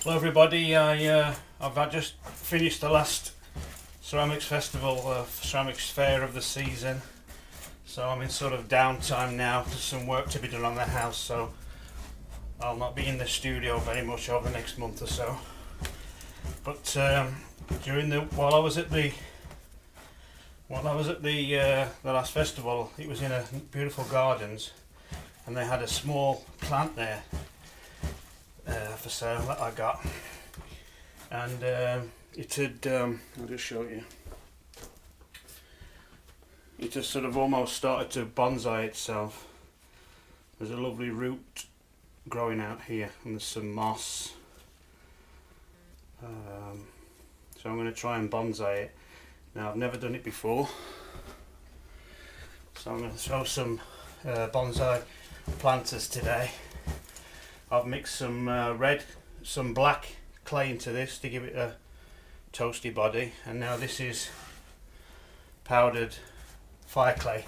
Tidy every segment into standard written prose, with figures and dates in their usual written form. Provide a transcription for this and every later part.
Hello everybody, I've just finished the last ceramics festival, ceramics fair of the season, so I'm in sort of downtime now. There's some work to be done on the house, so I'll not be in the studio very much over the next month or so. But while I was at the last festival, it was in a beautiful gardens, and they had a small plant there for sale that I got, and it had I'll just show you. It has sort of almost started to bonsai itself. There's a lovely root growing out here, and there's some moss. So I'm going to try and bonsai it. Now, I've never done it before, so I'm going to throw some bonsai planters today. I've mixed some black clay into this to give it a toasty body, and now this is powdered fire clay.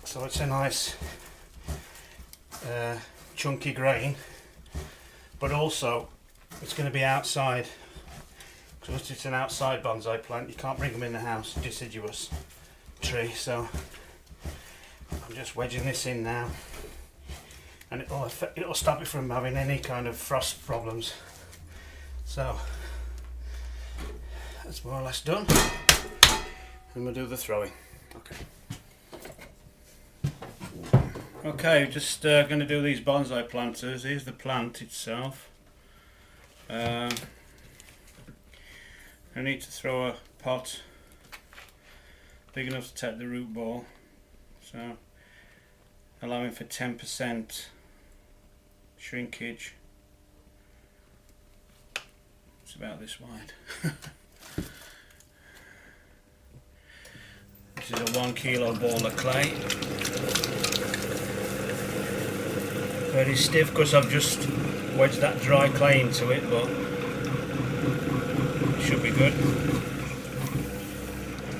So it's a nice chunky grain, but also it's going to be outside, because it's an outside bonsai plant. You can't bring them in the house, deciduous tree. So I'm just wedging this in now, and it'll stop it from having any kind of frost problems. So that's more or less done, and we'll do the throwing. Okay, just going to do these bonsai planters. Here's the plant itself. I need to throw a pot big enough to take the root ball, so allowing for 10% shrinkage. It's about this wide. This is a 1 kilo ball of clay. Very stiff because I've just wedged that dry clay into it, but it should be good.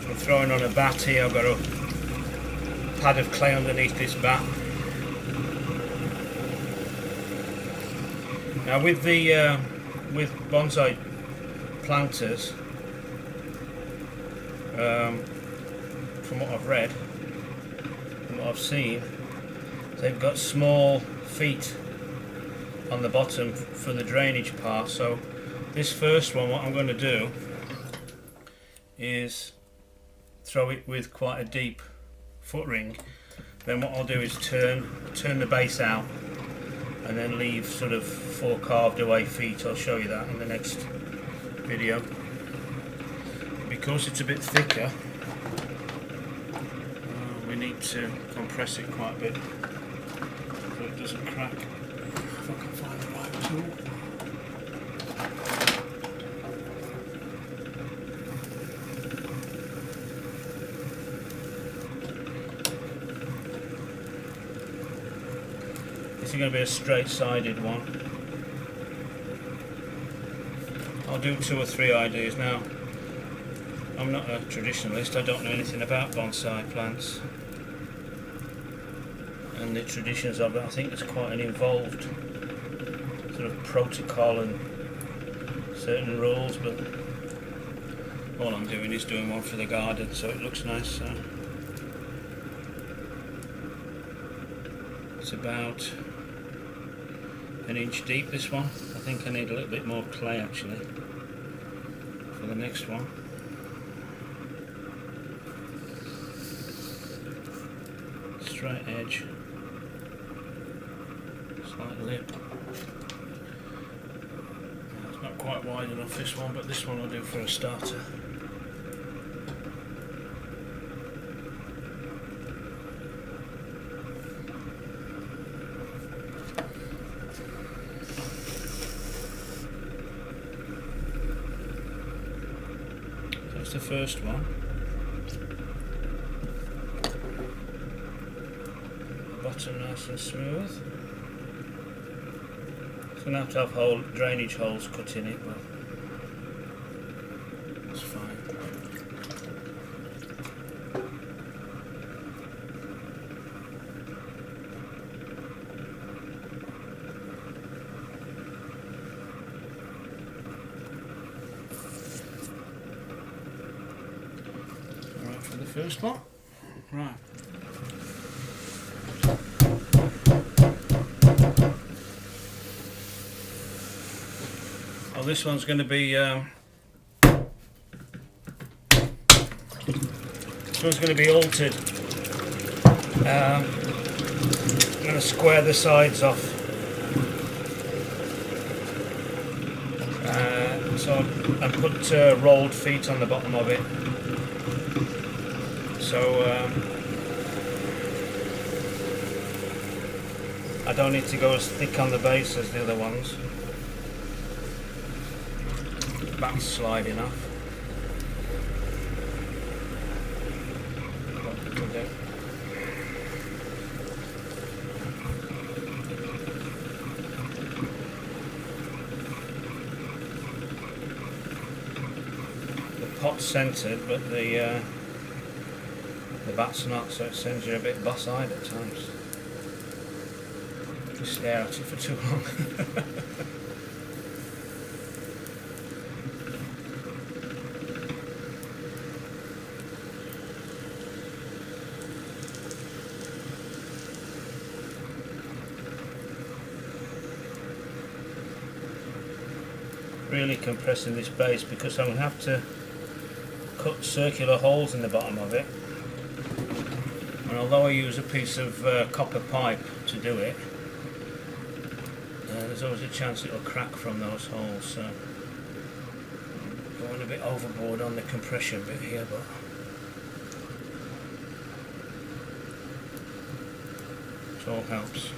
I'm throwing on a bat here. I've got a pad of clay underneath this bat. Now with bonsai planters, from what I've read and what I've seen, they've got small feet on the bottom for the drainage part. So this first one, what I'm going to do is throw it with quite a deep foot ring. Then what I'll do is turn the base out, and then leave sort of 4 carved away feet. I'll show you that in the next video. Because it's a bit thicker, we need to compress it quite a bit so it doesn't crack. If I can find the right tool. This is going to be a straight-sided one. I'll do 2 or 3 ideas now. I'm not a traditionalist. I don't know anything about bonsai plants and the traditions of it. I think it's quite an involved sort of protocol and certain rules, but all I'm doing is doing one for the garden, so it looks nice. So it's about 1 inch deep, this one. I think I need a little bit more clay actually for the next one. Straight edge, slight lip. It's not quite wide enough, this one, but this one will do for a starter. So that's the first one. Bottom nice and smooth. It's going to have drainage holes cut in it, but it's fine. first one. Right. Well, this one's going to be altered. I'm going to square the sides off. So I put rolled feet on the bottom of it. So I don't need to go as thick on the base as the other ones. Back's sliding off. The pot's centred, but the bat's not, so it sends you a bit boss-eyed at times. You stare at it for too long. Really compressing this base because I'm going to have to cut circular holes in the bottom of it, and although I use a piece of copper pipe to do it, there's always a chance it'll crack from those holes, so I'm going a bit overboard on the compression bit here, but it all helps.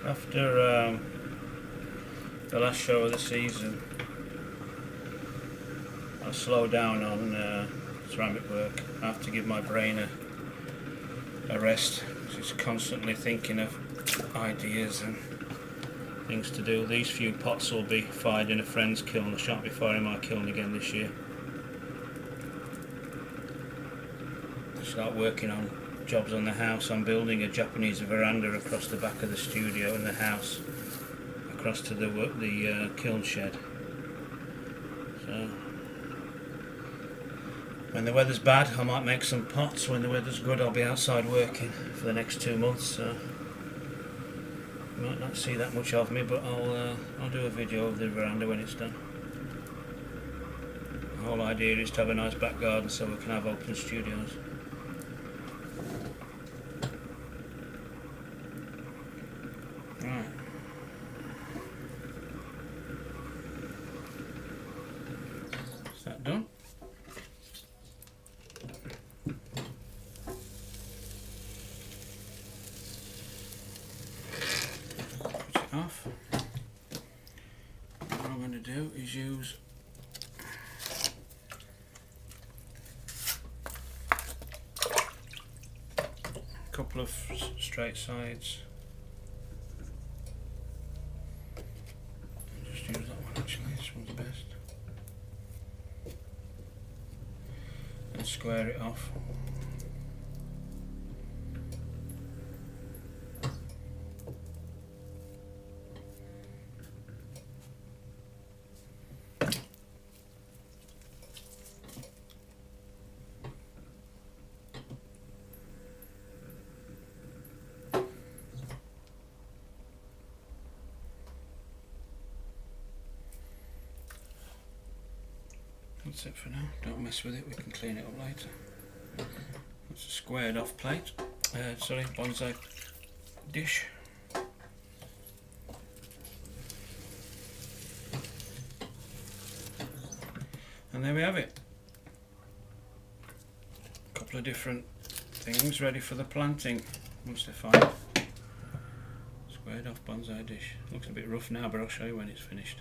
After the last show of the season, I slow down on ceramic work. I have to give my brain a rest, because it's constantly thinking of ideas and things to do. These few pots will be fired in a friend's kiln. I shan't be firing my kiln again this year. I start working on jobs on the house. I'm building a Japanese veranda across the back of the studio and the house, across to the kiln shed. So when the weather's bad, I might make some pots. When the weather's good, I'll be outside working for the next 2 months. So you might not see that much of me, but I'll do a video of the veranda when it's done. The whole idea is to have a nice back garden so we can have open studios. Right. Is that done? Put it off. What I'm going to do is use a couple of straight sides. Use that one actually, this one's best. And square it off. That's it for now. Don't mess with it, we can clean it up later. That's a squared off plate, bonsai dish. And there we have it. A couple of different things ready for the planting once they're fine. Squared off bonsai dish. Looks a bit rough now, but I'll show you when it's finished.